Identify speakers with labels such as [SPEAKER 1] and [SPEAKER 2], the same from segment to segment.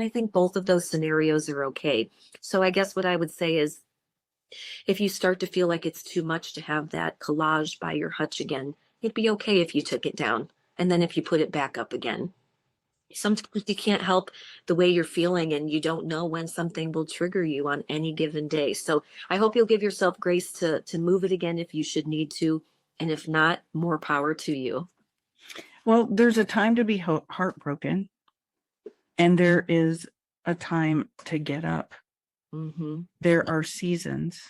[SPEAKER 1] And I think both of those scenarios are okay. So I guess what I would say is, if you start to feel like it's too much to have that collage by your hutch again, it'd be okay if you took it down. And then if you put it back up again. Sometimes you can't help the way you're feeling, and you don't know when something will trigger you on any given day. So I hope you'll give yourself grace to move it again if you should need to. And if not, more power to you.
[SPEAKER 2] Well, there's a time to be heartbroken, and there is a time to get up.
[SPEAKER 1] Mm-hmm.
[SPEAKER 2] There are seasons,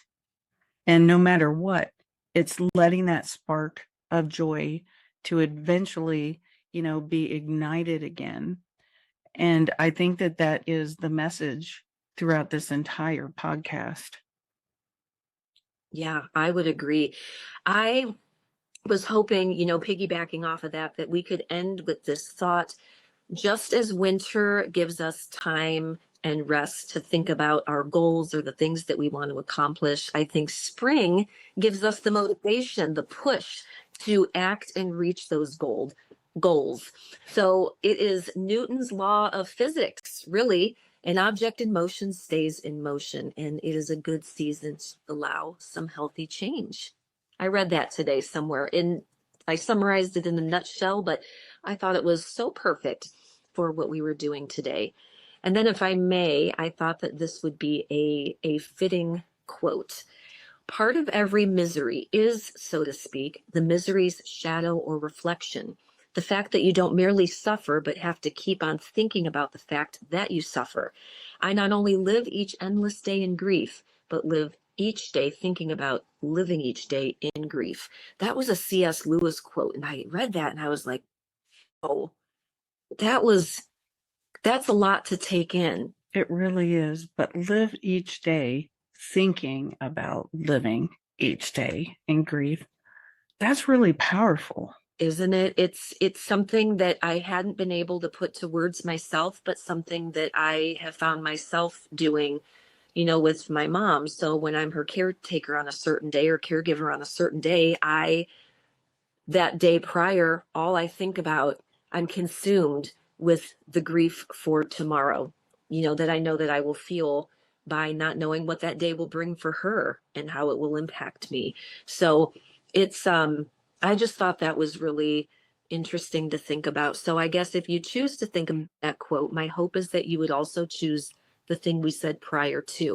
[SPEAKER 2] and no matter what, it's letting that spark of joy to eventually, be ignited again. And I think that that is the message throughout this entire podcast.
[SPEAKER 1] Yeah, I would agree. I was hoping, piggybacking off of that we could end with this thought. Just as winter gives us time and rest to think about our goals or the things that we want to accomplish, I think spring gives us the motivation, the push to act and reach those goals. So it is Newton's law of physics, really. An object in motion stays in motion, and it is a good season to allow some healthy change. I read that today somewhere, and I summarized it in a nutshell, but I thought it was so perfect for what we were doing today. And then, if I may, I thought that this would be a fitting quote. Part of every misery is, so to speak, the misery's shadow or reflection. The fact that you don't merely suffer, but have to keep on thinking about the fact that you suffer. I not only live each endless day in grief, but live each day thinking about living each day in grief. That was a C.S. Lewis quote. And I read that and I was like, oh, that's a lot to take in.
[SPEAKER 2] It really is. But live each day thinking about living each day in grief. That's really powerful.
[SPEAKER 1] Isn't it? It's something that I hadn't been able to put to words myself, but something that I have found myself doing, with my mom. So when I'm her caretaker on a certain day or caregiver on a certain day, that day prior, all I think about, I'm consumed with the grief for tomorrow, that I know that I will feel by not knowing what that day will bring for her and how it will impact me. So it's, I just thought that was really interesting to think about. So I guess if you choose to think of that quote, my hope is that you would also choose the thing we said prior to.